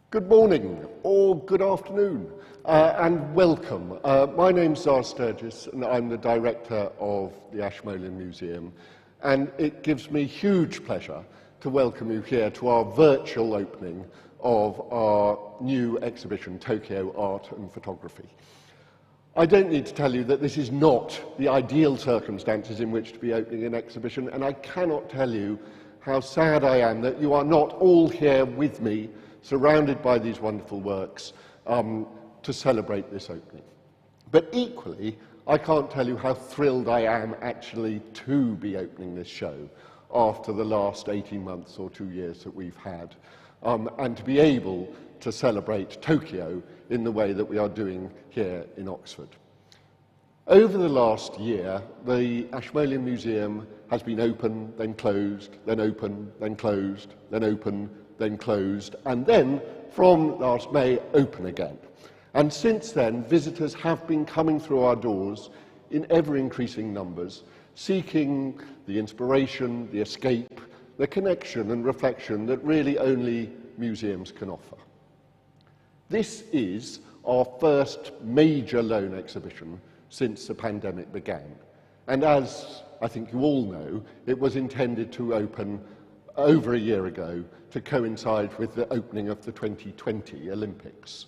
Good morning or good afternoon and welcome. My name's Zar Sturgis and I'm the director of the Ashmolean Museum, and it gives me huge pleasure to welcome you here to our virtual opening of our new exhibition, Tokyo Art and Photography. I don't need to tell you that this is not the ideal circumstances in which to be opening an exhibition, and I cannot tell you how sad I am that you are not all here with me, surrounded by these wonderful works, to celebrate this opening. But equally, I can't tell you how thrilled I am actually to be opening this show after the last 18 months or 2 years that we've had, and to be able to celebrate Tokyo in the way that we are doing here in Oxford. Over the last year, the Ashmolean Museum has been open, then closed, then open, then closed, then open, then closed, and then, from last May, open again. And since then, visitors have been coming through our doors in ever-increasing numbers, seeking the inspiration, the escape, the connection and reflection that really only museums can offer. This is our first major loan exhibition since the pandemic began. And as I think you all know, it was intended to open over a year ago to coincide with the opening of the 2020 Olympics.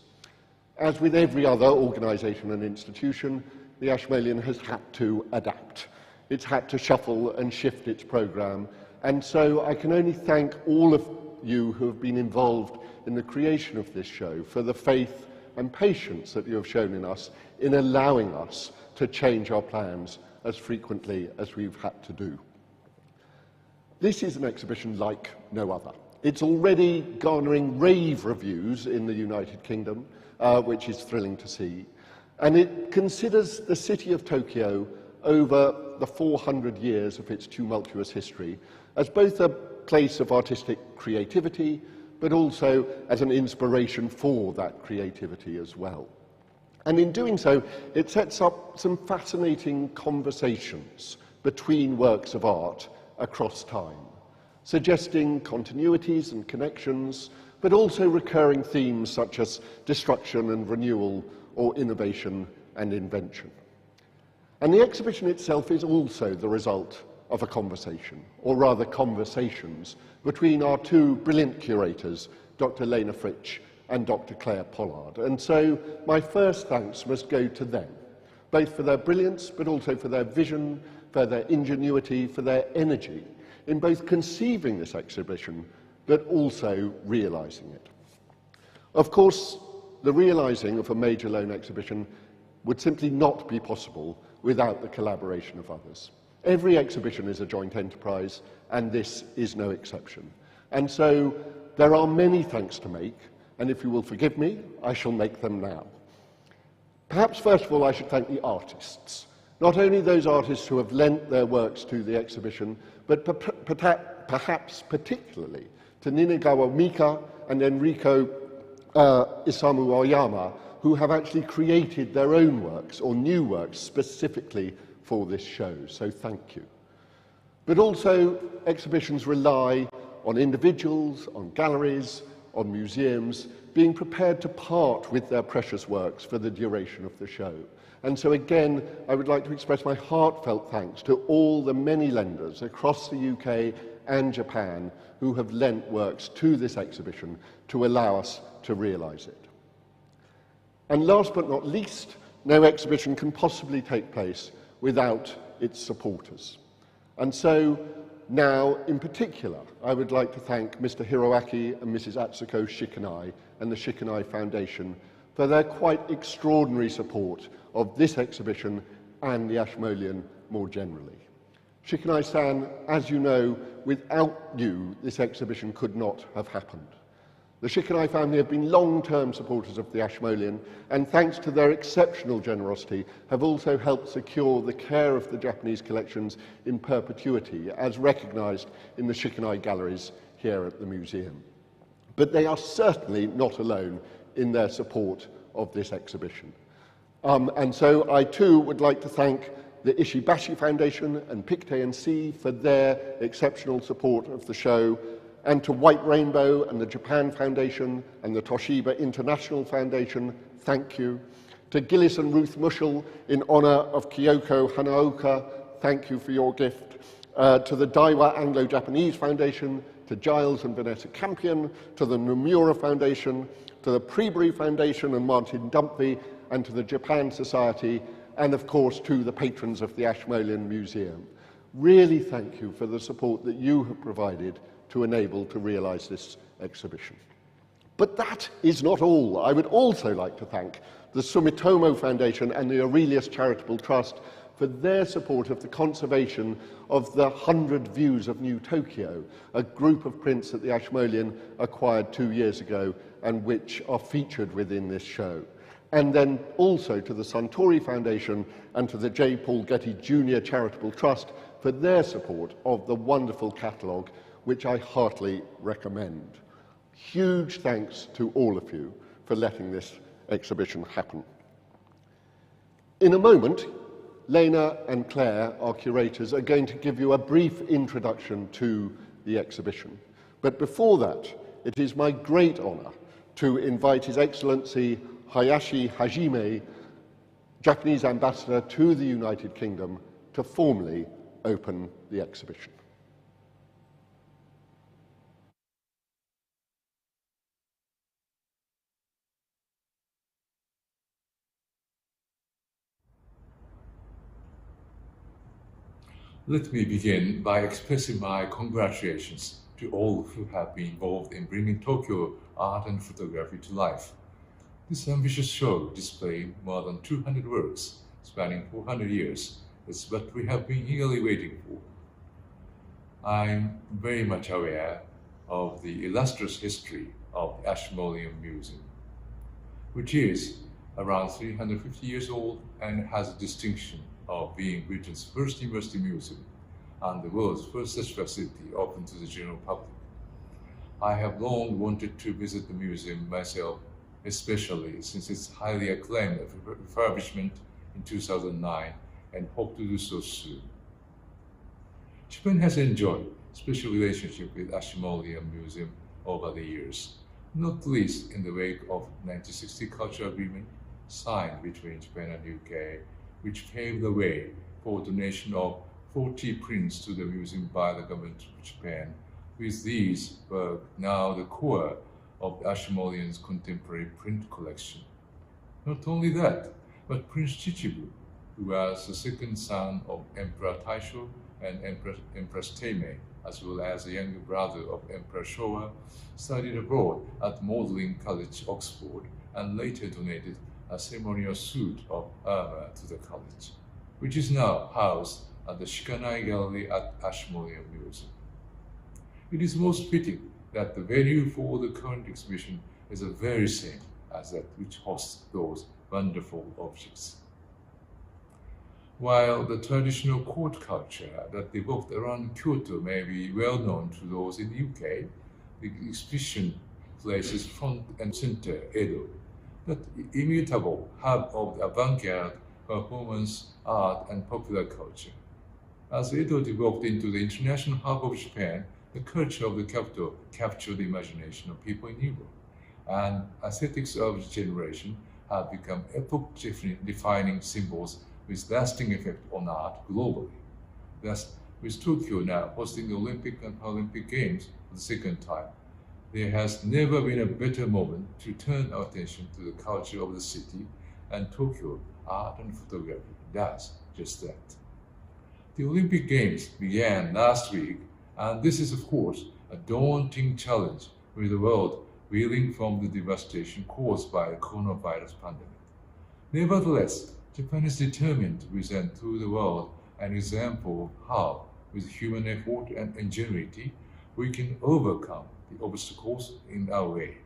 As with every other organisation and institution, the Ashmolean has had to adapt. It's had to shuffle and shift its programme, and so I can only thank all of you who have been involved in the creation of this show for the faith and patience that you have shown in us in allowing us to change our plans as frequently as we've had to do. This is an exhibition like no other. It's already garnering rave reviews in the United Kingdom, which is thrilling to see. And it considers the city of Tokyo over the 400 years of its tumultuous history as both a place of artistic creativity, but also as an inspiration for that creativity as well. And in doing so, it sets up some fascinating conversations between works of art across time, suggesting continuities and connections, but also recurring themes such as destruction and renewal, or innovation and invention. And the exhibition itself is also the result of a conversation, or rather conversations, between our two brilliant curators, Dr. Lena Fritsch and Dr. Claire Pollard. And so my first thanks must go to them, both for their brilliance, but also for their vision, for their ingenuity, for their energy in both conceiving this exhibition, but also realising it. Of course, the realising of a major loan exhibition would simply not be possible without the collaboration of others. Every exhibition is a joint enterprise, and this is no exception. And so there are many thanks to make, and if you will forgive me, I shall make them now. Perhaps first of all I should thank the artists. Not only those artists who have lent their works to the exhibition, but perhaps particularly to Ninagawa Mika and Enrico Isamu Oyama, who have actually created their own works, or new works, specifically for this show, so thank you. But also, exhibitions rely on individuals, on galleries, on museums, being prepared to part with their precious works for the duration of the show. And so again, I would like to express my heartfelt thanks to all the many lenders across the UK and Japan who have lent works to this exhibition to allow us to realise it. And last but not least, no exhibition can possibly take place without its supporters. And so now, in particular, I would like to thank Mr. Hiroaki and Mrs. Atsuko Shikanai and the Shikanai Foundation for their quite extraordinary support of this exhibition and the Ashmolean more generally. Shikanai-san, as you know, without you, this exhibition could not have happened. The Shikanai family have been long-term supporters of the Ashmolean, and thanks to their exceptional generosity, have also helped secure the care of the Japanese collections in perpetuity, as recognised in the Shikanai galleries here at the museum. But they are certainly not alone in their support of this exhibition. And so I too would like to thank the Ishibashi Foundation and Pictet & C for their exceptional support of the show, And to White Rainbow and the Japan Foundation and the Toshiba International Foundation, thank you. To Gillis and Ruth Mushel, in honor of Kyoko Hanaoka, thank you for your gift. To the Daiwa Anglo-Japanese Foundation, to Giles and Vanessa Campion, to the Nomura Foundation, to the Prebury Foundation and Martin Dumpy, and to the Japan Society, and of course to the patrons of the Ashmolean Museum. Really thank you for the support that you have provided to enable to realize this exhibition. But that is not all. I would also like to thank the Sumitomo Foundation and the Aurelius Charitable Trust for their support of the conservation of the 100 Views of New Tokyo, a group of prints that the Ashmolean acquired 2 years ago and which are featured within this show. And then also to the Suntory Foundation and to the J. Paul Getty Jr. Charitable Trust for their support of the wonderful catalogue, which I heartily recommend. Huge thanks to all of you for letting this exhibition happen. In a moment, Lena and Claire, our curators, are going to give you a brief introduction to the exhibition. But before that, it is my great honor to invite His Excellency Hayashi Hajime, Japanese ambassador to the United Kingdom, to formally open the exhibition. Let me begin by expressing my congratulations to all who have been involved in bringing Tokyo art and photography to life. This ambitious show, displaying more than 200 works spanning 400 years, is what we have been eagerly waiting for. I'm very much aware of the illustrious history of the Ashmolean Museum, which is around 350 years old and has a distinction of being Britain's first university museum and the world's first such facility open to the general public. I have long wanted to visit the museum myself, especially since its highly acclaimed refurbishment in 2009, and hope to do so soon. Japan has enjoyed a special relationship with Ashmolean Museum over the years, not least in the wake of 1960 Cultural Agreement signed between Japan and UK, which paved the way for donation of 40 prints to the museum by the government of Japan, with these work now the core of the Ashmolean's contemporary print collection. Not only that, but Prince Chichibu, who was the second son of Emperor Taisho and Empress Teimei, as well as a younger brother of Emperor Showa, studied abroad at Magdalen College, Oxford, and later donated a ceremonial suit of armor to the college, which is now housed at the Shikanai Gallery at Ashmolean Museum. It is most fitting that the venue for the current exhibition is the very same as that which hosts those wonderful objects. While the traditional court culture that developed around Kyoto may be well known to those in the UK, the exhibition places front and center Edo, that immutable hub of the avant-garde, performance, art, and popular culture. As Edo developed into the international hub of Japan, the culture of the capital captured the imagination of people in Europe, and aesthetics of the generation have become epoch-defining symbols with lasting effect on art globally. Thus, with Tokyo now hosting the Olympic and Paralympic Games for the second time, there has never been a better moment to turn our attention to the culture of the city, and Tokyo art and photography does just that. The Olympic Games began last week, and this is of course a daunting challenge with the world reeling from the devastation caused by the coronavirus pandemic. Nevertheless, Japan is determined to present to the world an example of how, with human effort and ingenuity, we can overcome the obstacles in our way.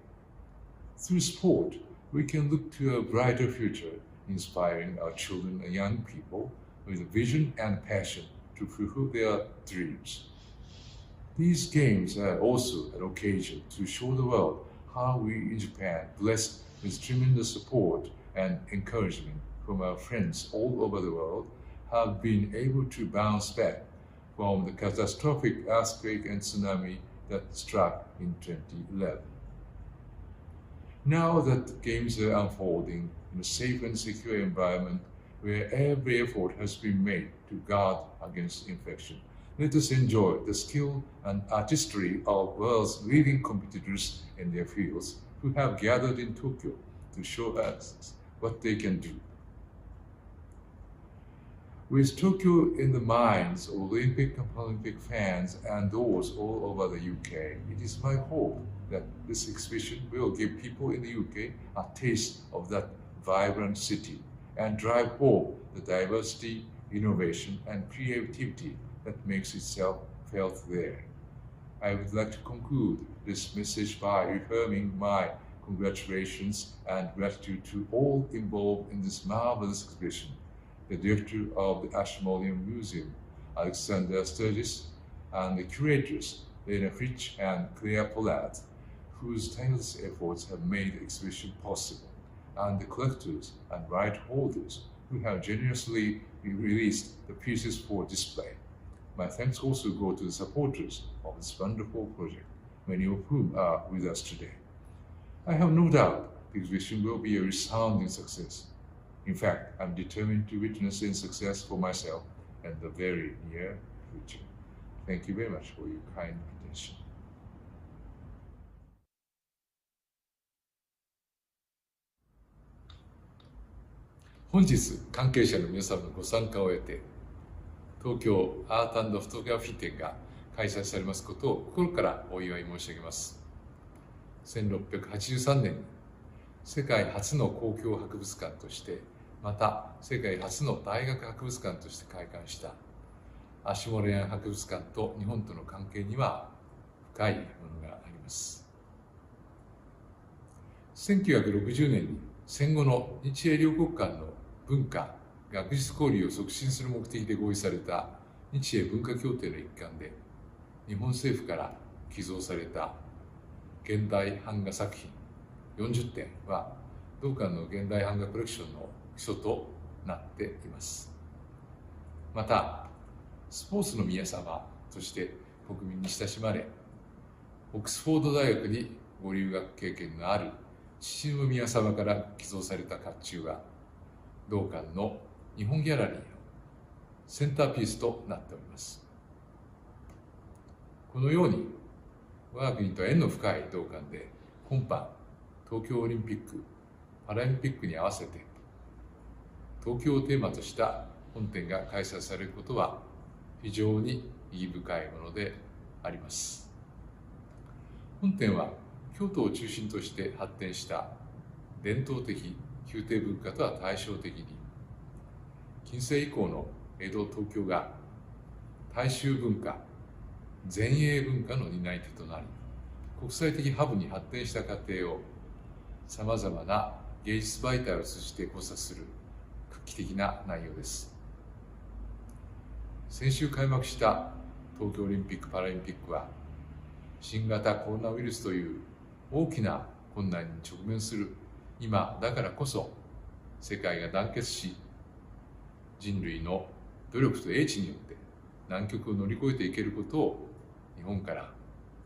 Through sport, we can look to a brighter future, inspiring our children and young people with a vision and passion to fulfill their dreams. These games are also an occasion to show the world how we in Japan, blessed with tremendous support and encouragement from our friends all over the world, have been able to bounce back from the catastrophic earthquake and tsunami that struck in 2011. Now that games are unfolding in a safe and secure environment where every effort has been made to guard against infection, let us enjoy the skill and artistry of world's leading competitors in their fields who have gathered in Tokyo to show us what they can do. With Tokyo in the minds of Olympic and Paralympic fans and those all over the UK, it is my hope that this exhibition will give people in the UK a taste of that vibrant city and drive home the diversity, innovation, and creativity that makes itself felt there. I would like to conclude this message by reaffirming my congratulations and gratitude to all involved in this marvelous exhibition, the director of the Ashmolean Museum, Alexander Sturgis, and the curators, Lena Fritsch and Claire Pollard, whose tireless efforts have made the exhibition possible, and the collectors and right holders who have generously released the pieces for display. My thanks also go to the supporters of this wonderful project, many of whom are with us today. I have no doubt the exhibition will be a resounding success. In fact, I'm determined to witness its success for myself in the very near future. Thank you very much for your kind attention. 本日関係者の皆様のご参加を得て、東京アート&フォトグラフィー展が開催されますことを心からお祝い申し上げます。1683年に世界初の公共博物館として、また世界初の大学博物館として開館したアシュモレアン博物館と日本との関係には深いものがあります。1960年に戦後の日英両国間の文化・学術交流を促進する目的で合意された日英文化協定の一環で、日本政府から寄贈された現代版画作品40点は同館の現代版画コレクションの基礎となっています。また、スポーツの宮様として国民に親しまれ、オックスフォード大学にご留学経験のある秩父宮様から寄贈された甲冑は、同館の日本ギャラリーのセンターピースとなっております。このように、我が国と縁の深い同館で、今般、東京オリンピック・パラリンピックに合わせて、東京をテーマとした本展が開催されることは、非常に意義深いものであります。本展は、京都を中心として発展した伝統的宮廷文化とは対照的に、近世以降の江戸・東京が大衆文化、前衛文化の担い手となり、国際的ハブに発展した過程をさまざまな芸術媒体を通じて考察する画期的な内容です。先週開幕した東京オリンピック・パラリンピックは、新型コロナウイルスという大きな困難に直面する今だからこそ、世界が団結し、人類の努力と英知によって難局を乗り越えていけることを日本から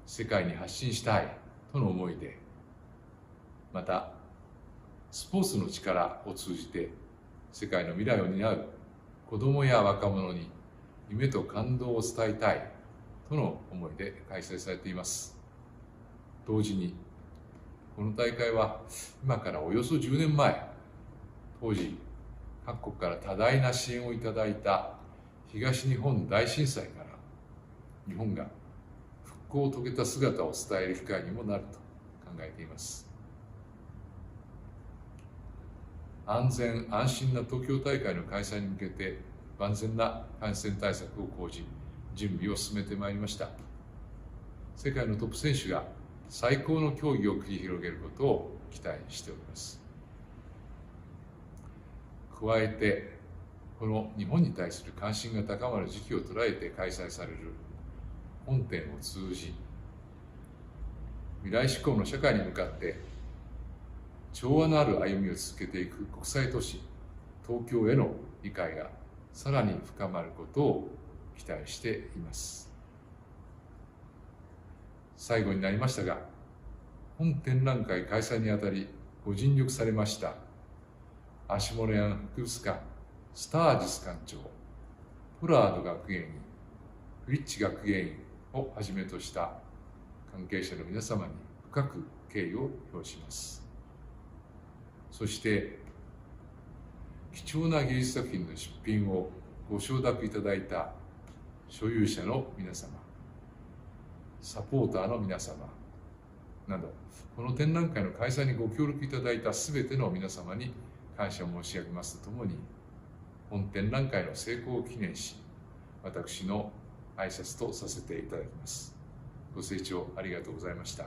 世界に発信したいとの思いで、またスポーツの力を通じて世界の未来を担う子どもや若者に夢と感動を伝えたいとの思いで開催されています。同時にこの大会は今からおよそ10年前、当時各国から多大な支援をいただいた東日本大震災から日本が復興を遂げた姿を伝える機会にもなると考えています。安全安心な東京大会の開催に向けて万全な感染対策を講じ、準備を進めてまいりました。世界のトップ選手が最高の競技を繰り広げることを期待しております。加えて、この日本に対する関心が高まる時期を捉えて開催される本展を通じ、未来志向の社会に向かって調和のある歩みを続けていく国際都市東京への理解がさらに深まることを期待しています。最後になりましたが、本展覧会開催にあたりご尽力されましたアシュモレアン博物館スタージス館長、ポラード学芸員、フリッチ学芸員をはじめとした関係者の皆様に深く敬意を表します。そして貴重な芸術作品の出品をご承諾いただいた所有者の皆様、サポーターの皆様など、この展覧会の開催にご協力いただいたすべての皆様に感謝申し上げますとともに、本展覧会の成功を記念し、私の挨拶とさせていただきます。ご清聴ありがとうございました。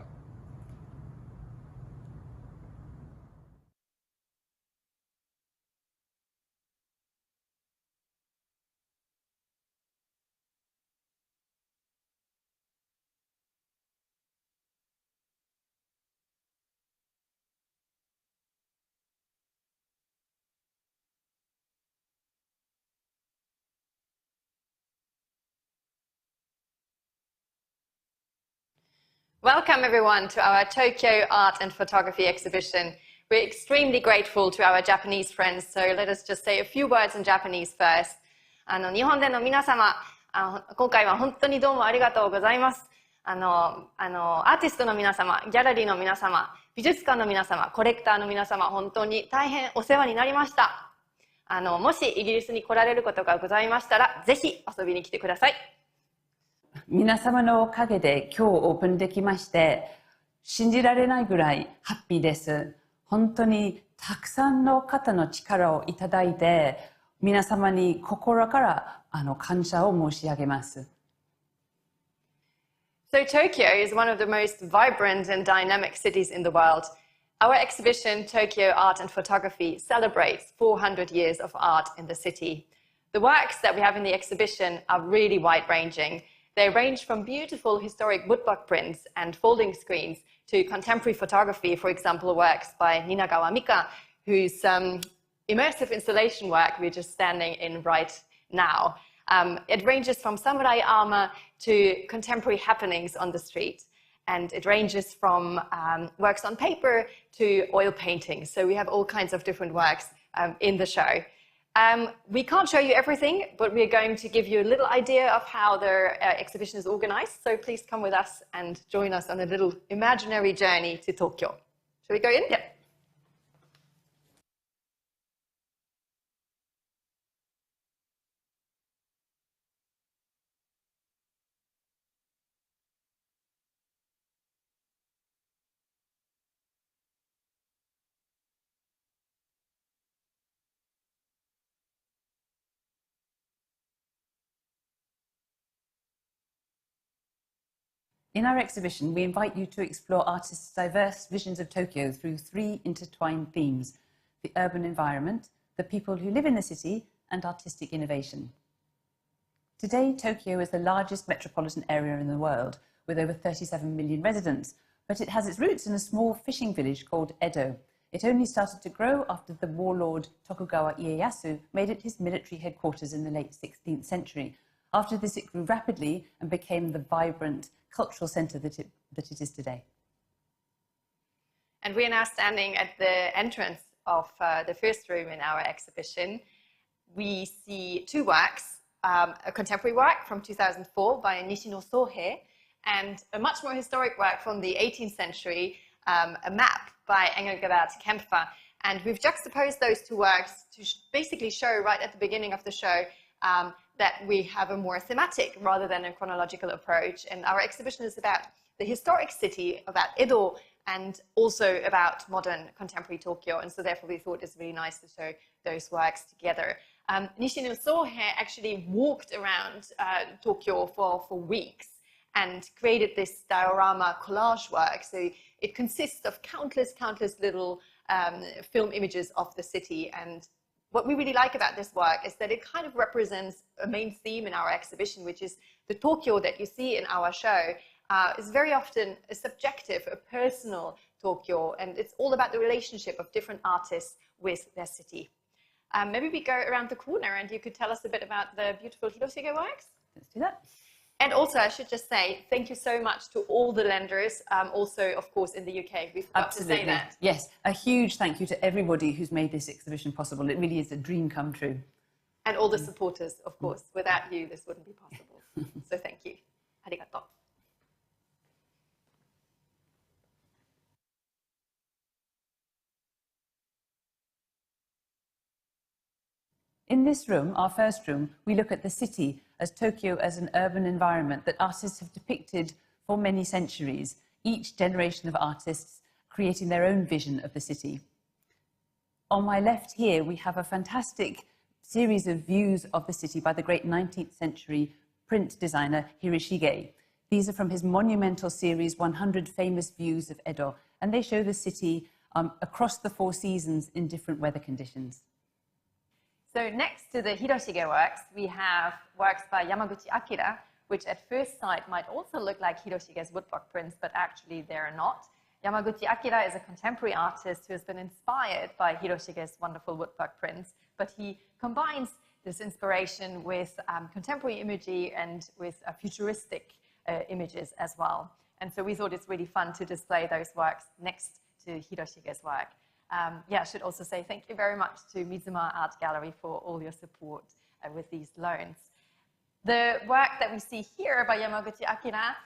Welcome everyone to our Tokyo Art and Photography exhibition. We're extremely grateful to our Japanese friends, so let us just say a few words in Japanese first. 日本での皆様、今回は本当にどうもありがとうございます。アーティストの皆様、ギャラリーの皆様、美術館の皆様、コレクターの皆様、本当に大変お世話になりました。もしイギリスに来られることがございましたら、ぜひ遊びに来てください。皆様のおかげで今日オープンできまして、信じられないぐらいハッピーです。本当にたくさんの方の力をいただいて、皆様に心から感謝を申し上げます。So Tokyo is one of the most vibrant and dynamic cities in the world. Our exhibition, Tokyo Art and Photography, celebrates 400 years of art in the city. The works that we have in the exhibition are really wide-ranging. They range from beautiful historic woodblock prints and folding screens to contemporary photography, for example, works by Ninagawa Mika, whose immersive installation work we're just standing in right now. It ranges from samurai armor to contemporary happenings on the street. And it ranges from works on paper to oil paintings. So we have all kinds of different works in the show. We can't show you everything, but we're going to give you a little idea of how the exhibition is organized. So please come with us and join us on a little imaginary journey to Tokyo. Shall we go in? Yep. In our exhibition, we invite you to explore artists' diverse visions of Tokyo through three intertwined themes: the urban environment, the people who live in the city, and artistic innovation. Today, Tokyo is the largest metropolitan area in the world, with over 37 million residents, but it has its roots in a small fishing village called Edo. It only started to grow after the warlord Tokugawa Ieyasu made it his military headquarters in the late 16th century. After this, it grew rapidly and became the vibrant cultural centre that it is today. And we are now standing at the entrance of the first room in our exhibition. We see two works, a contemporary work from 2004 by Nishino Sohei, and a much more historic work from the 18th century, a map by Engelgard Kempfer. And we've juxtaposed those two works to basically show right at the beginning of the show that we have a more thematic rather than a chronological approach. And our exhibition is about the historic city, about Edo, and also about modern contemporary Tokyo. And so therefore we thought it's really nice to show those works together. Nishino Sohei actually walked around Tokyo for weeks and created this diorama collage work. So it consists of countless little film images of the city. And what we really like about this work is that it kind of represents a main theme in our exhibition, which is the Tokyo that you see in our show is very often a subjective, a personal Tokyo, and it's all about the relationship of different artists with their city. Maybe we go around the corner and you could tell us a bit about the beautiful Hiroshige works? Let's do that. And also, I should just say, thank you so much to all the lenders, also, of course, in the UK. We forgot to say that. Yes, a huge thank you to everybody who's made this exhibition possible. It really is a dream come true. And all the supporters, of course. Without you, this wouldn't be possible. So thank you. Arigato. In this room, our first room, we look at the city as Tokyo as an urban environment that artists have depicted for many centuries, each generation of artists creating their own vision of the city. On my left here, we have a fantastic series of views of the city by the great 19th century print designer Hiroshige. These are from his monumental series, 100 Famous Views of Edo, and they show the city across the 4 seasons in different weather conditions. So next to the Hiroshige works, we have works by Yamaguchi Akira, which at first sight might also look like Hiroshige's woodblock prints, but actually they're not. Yamaguchi Akira is a contemporary artist who has been inspired by Hiroshige's wonderful woodblock prints, but he combines this inspiration with contemporary imagery and with futuristic images as well. And so we thought it's really fun to display those works next to Hiroshige's work. I should also say thank you very much to Mizuma Art Gallery for all your support with these loans. The work that we see here by Yamaguchi Akira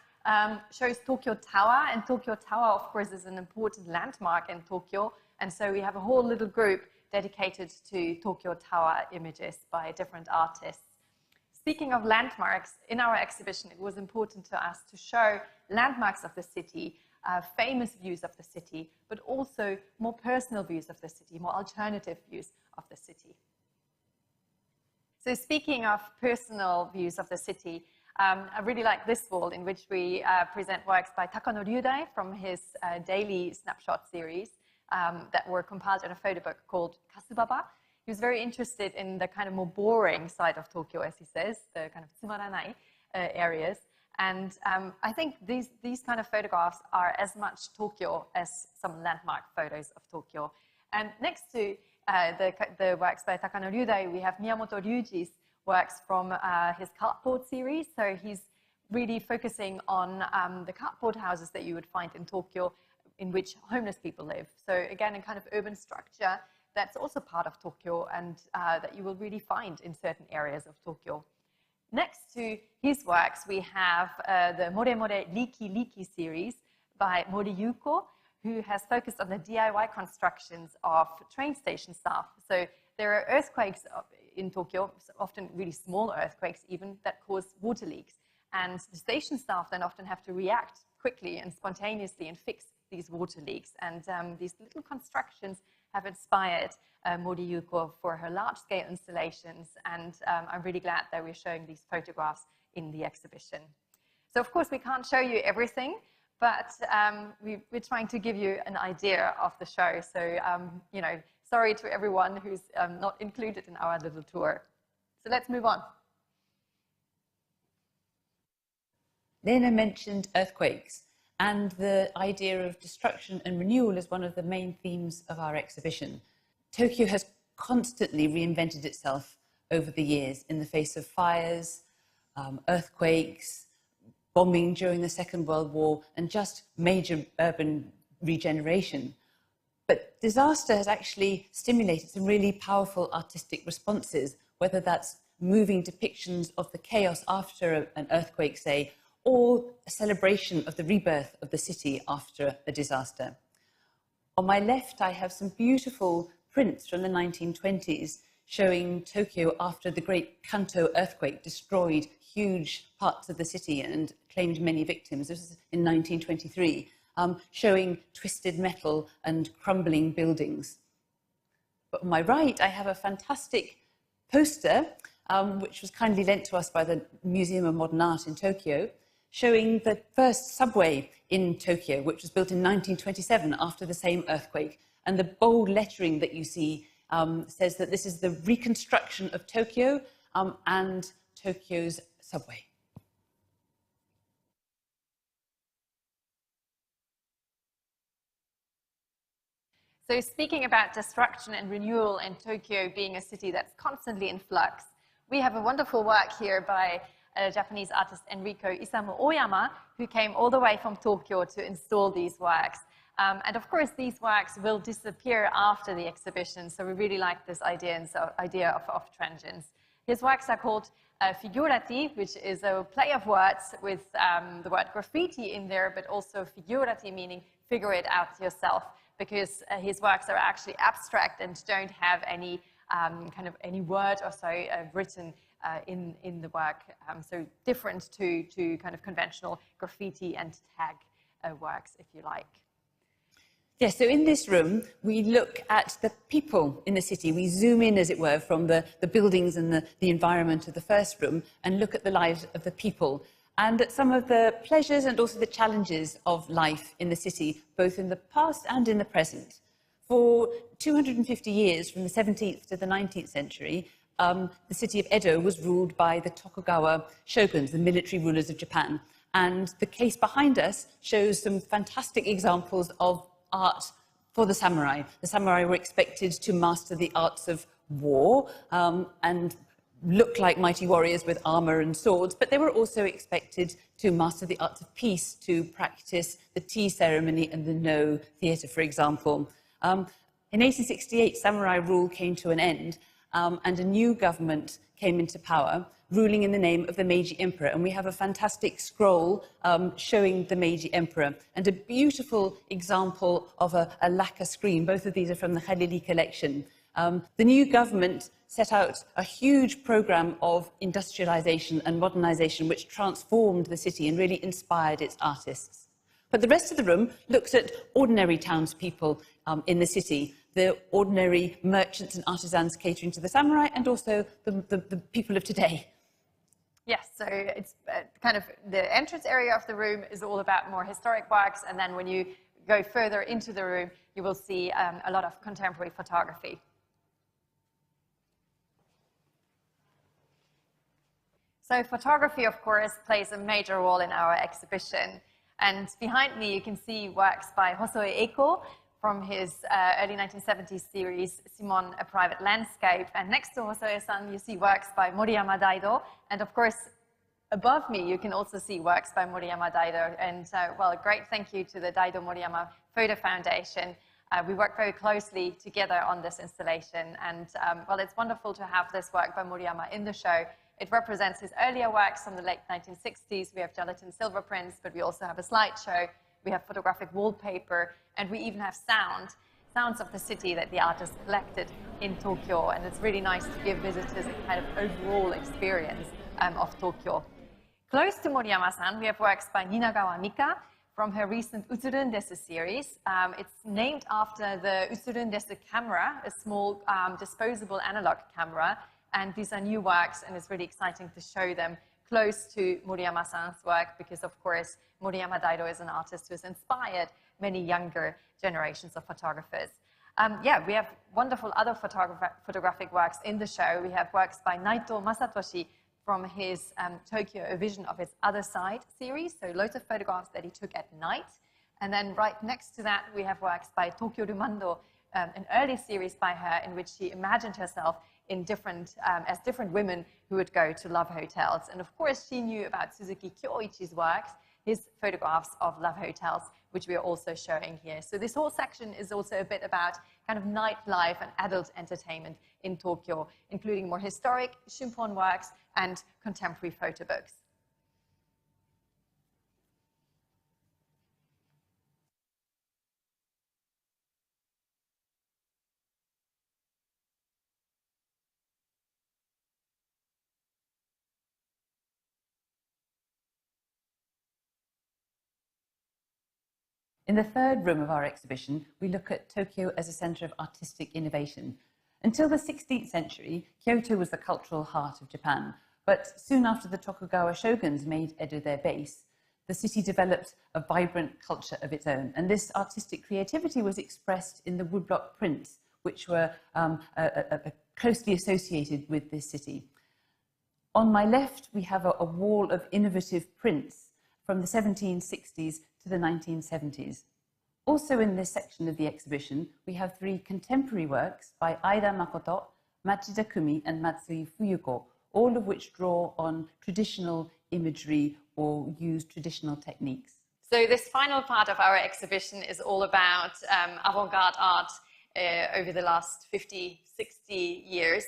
shows Tokyo Tower, and Tokyo Tower, of course, is an important landmark in Tokyo, and so we have a whole little group dedicated to Tokyo Tower images by different artists. Speaking of landmarks, in our exhibition, it was important to us to show landmarks of the city, famous views of the city, but also more personal views of the city, more alternative views of the city. So speaking of personal views of the city, I really like this wall in which we present works by Takano Ryudai from his daily snapshot series that were compiled in a photo book called Kasubaba. He was very interested in the kind of more boring side of Tokyo, as he says, the kind of tsumaranai areas. And I think these kind of photographs are as much Tokyo as some landmark photos of Tokyo. And next to the works by Takano Ryudai, we have Miyamoto Ryuji's works from his cardboard series. So he's really focusing on the cardboard houses that you would find in Tokyo in which homeless people live. So again, a kind of urban structure that's also part of Tokyo and that you will really find in certain areas of Tokyo. Next to his works, we have the More More Riki Riki series by Mori Yuko, who has focused on the DIY constructions of train station staff. So there are earthquakes in Tokyo, often really small earthquakes even, that cause water leaks. And the station staff then often have to react quickly and spontaneously and fix these water leaks. And these little constructions have inspired Mori Yuko for her large-scale installations, and I'm really glad that we're showing these photographs in the exhibition. So of course we can't show you everything, but we're trying to give you an idea of the show. So, you know, sorry to everyone who's not included in our little tour. So let's move on. Lena mentioned earthquakes, and the idea of destruction and renewal is one of the main themes of our exhibition. Tokyo has constantly reinvented itself over the years in the face of fires, earthquakes, bombing during the Second World War, and just major urban regeneration. But disaster has actually stimulated some really powerful artistic responses, whether that's moving depictions of the chaos after an earthquake, say, or a celebration of the rebirth of the city after a disaster. On my left, I have some beautiful prints from the 1920s showing Tokyo after the great Kanto earthquake destroyed huge parts of the city and claimed many victims. This was in 1923, showing twisted metal and crumbling buildings. But on my right, I have a fantastic poster, which was kindly lent to us by the Museum of Modern Art in Tokyo, showing the first subway in Tokyo, which was built in 1927 after the same earthquake. And the bold lettering that you see says that this is the reconstruction of Tokyo and Tokyo's subway. So speaking about destruction and renewal and Tokyo being a city that's constantly in flux, we have a wonderful work here by Japanese artist Enrico Isamu Oyama, who came all the way from Tokyo to install these works. And of course, these works will disappear after the exhibition, so we really like this idea of transience. His works are called figurati, which is a play of words with the word graffiti in there, but also figurati, meaning figure it out yourself, because his works are actually abstract and don't have any kind of any word or so written in the work, so different to kind of conventional graffiti and tag works, if you like. Yes, so in this room, we look at the people in the city. We zoom in, as it were, from the buildings and the environment of the first room and look at the lives of the people and at some of the pleasures and also the challenges of life in the city, both in the past and in the present. For 250 years, from the 17th to the 19th century, the city of Edo was ruled by the Tokugawa shoguns, the military rulers of Japan. And the case behind us shows some fantastic examples of art for the samurai. The samurai were expected to master the arts of war and look like mighty warriors with armour and swords, but they were also expected to master the arts of peace, to practice the tea ceremony and the no theatre, for example. In 1868, samurai rule came to an end, and a new government came into power, ruling in the name of the Meiji Emperor. And we have a fantastic scroll showing the Meiji Emperor and a beautiful example of a lacquer screen. Both of these are from the Hariri collection. The new government set out a huge programme of industrialisation and modernisation, which transformed the city and really inspired its artists. But the rest of the room looks at ordinary townspeople in the city, the ordinary merchants and artisans catering to the samurai, and also the people of today. Yes, so it's kind of the entrance area of the room is all about more historic works, and then when you go further into the room, you will see a lot of contemporary photography. So photography, of course, plays a major role in our exhibition. And behind me, you can see works by Hosoe Eiko from his early 1970s series, Simon, A Private Landscape. And next to Hosoe-san, you see works by Moriyama Daido. And of course, above me, you can also see works by Moriyama Daido. And well, a great thank you to the Daido Moriyama Photo Foundation. We work very closely together on this installation. And well, it's wonderful to have this work by Moriyama in the show. It represents his earlier works from the late 1960s. We have gelatin silver prints, but we also have a slideshow. We have photographic wallpaper, and we even have sounds of the city that the artist collected in Tokyo. And it's really nice to give visitors a kind of overall experience of Tokyo. Close to Moriyama-san, we have works by Ninagawa Mika from her recent Utsurundesu series. It's named after the Utsurundesu camera, a small disposable analog camera. And these are new works, and it's really exciting to show them close to Moriyama-san's work because, of course, Moriyama Daido is an artist who has inspired many younger generations of photographers. Yeah, we have wonderful other photographic works in the show. We have works by Naito Masatoshi from his Tokyo, A Vision of Its Other Side series, so loads of photographs that he took at night. And then right next to that, we have works by Tokyo Rumando, an early series by her in which she imagined herself in as different women who would go to love hotels. And of course, she knew about Suzuki Kyoichi's works, his photographs of love hotels, which we are also showing here. So this whole section is also a bit about kind of nightlife and adult entertainment in Tokyo, including more historic Shumpon works and contemporary photo books. In the third room of our exhibition, we look at Tokyo as a centre of artistic innovation. Until the 16th century, Kyoto was the cultural heart of Japan, but soon after the Tokugawa shoguns made Edo their base, the city developed a vibrant culture of its own, and this artistic creativity was expressed in the woodblock prints, which were closely associated with this city. On my left, we have a wall of innovative prints from the 1760s to the 1970s. Also in this section of the exhibition, we have 3 contemporary works by Aida Makoto, Machida Kumi and Matsui Fuyuko, all of which draw on traditional imagery or use traditional techniques. So this final part of our exhibition is all about avant-garde art over the last 50, 60 years.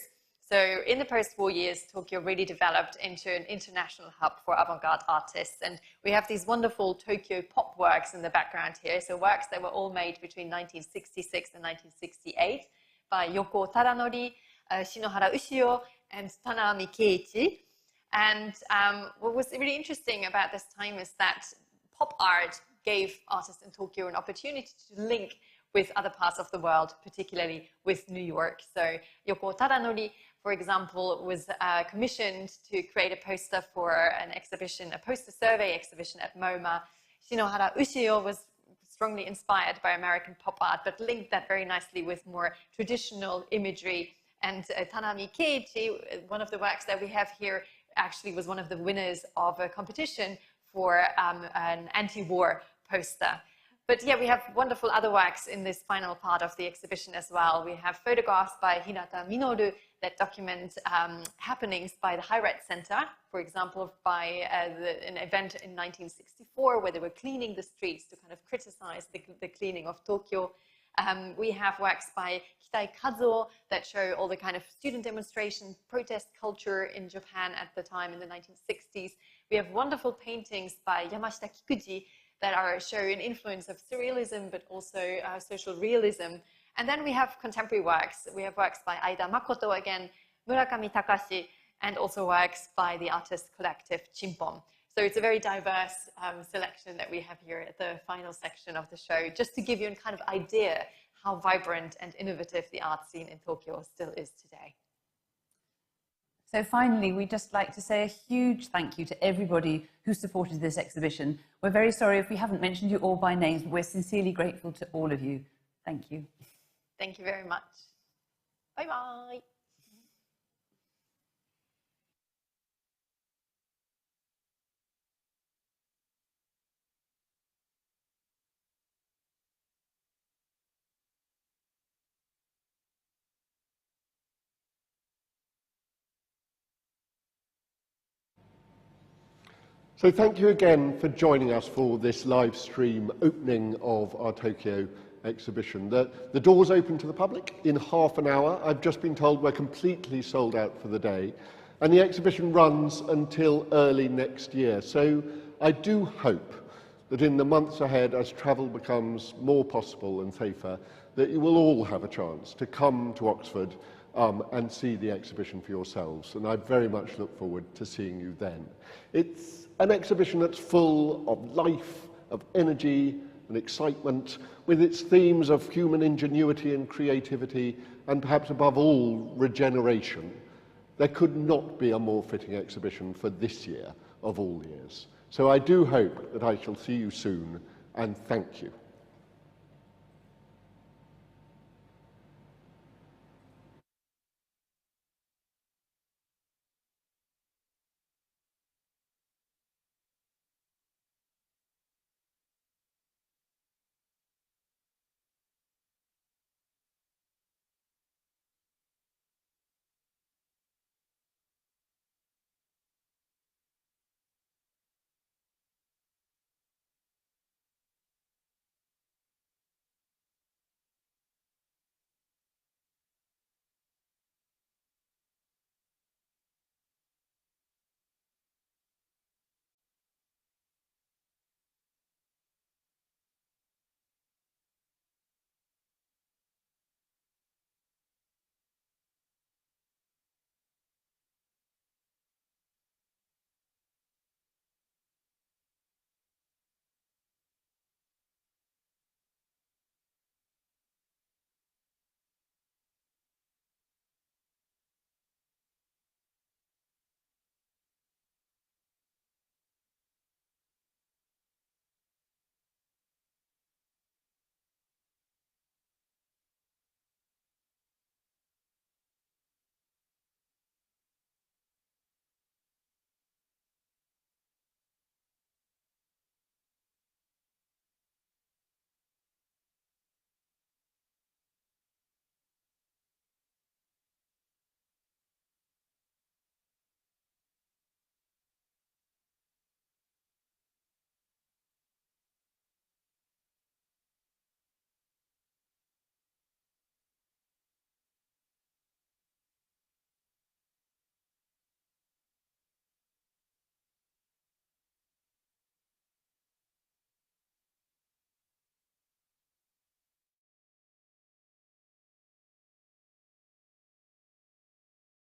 So in the post-war years, Tokyo really developed into an international hub for avant-garde artists. And we have these wonderful Tokyo pop works in the background here. So works that were all made between 1966 and 1968 by Yoko Tadanori, Shinohara Ushio, and Tanami Keiichi. And what was really interesting about this time is that pop art gave artists in Tokyo an opportunity to link with other parts of the world, particularly with New York. So Yoko Tadanori, for example, was commissioned to create a poster for an exhibition, a poster survey exhibition at MoMA. Shinohara Ushio was strongly inspired by American pop art, but linked that very nicely with more traditional imagery. And Tanami Keiichi, one of the works that we have here, actually was one of the winners of a competition for an anti-war poster. But yeah, we have wonderful other works in this final part of the exhibition as well. We have photographs by Hinata Minoru that document happenings by the Hirat Center, for example, by an event in 1964 where they were cleaning the streets to kind of criticize the cleaning of Tokyo. We have works by Kitai Kazuo that show all the kind of student demonstration, protest culture in Japan at the time in the 1960s. We have wonderful paintings by Yamashita Kikuji that show an influence of surrealism, but also social realism. And then we have contemporary works. We have works by Aida Makoto again, Murakami Takashi, and also works by the artist collective Chimpon. So it's a very diverse selection that we have here at the final section of the show, just to give you a kind of idea how vibrant and innovative the art scene in Tokyo still is today. So finally, we'd just like to say a huge thank you to everybody who supported this exhibition. We're very sorry if we haven't mentioned you all by names, but we're sincerely grateful to all of you. Thank you. Thank you very much. Bye-bye. So thank you again for joining us for this live stream opening of our Tokyo exhibition. The doors open to the public in half an hour. I've just been told we're completely sold out for the day. And the exhibition runs until early next year. So I do hope that in the months ahead, as travel becomes more possible and safer, that you will all have a chance to come to Oxford and see the exhibition for yourselves. And I very much look forward to seeing you then. It's an exhibition that's full of life, of energy and excitement, with its themes of human ingenuity and creativity, and perhaps above all, regeneration. There could not be a more fitting exhibition for this year of all years. So I do hope that I shall see you soon, and thank you.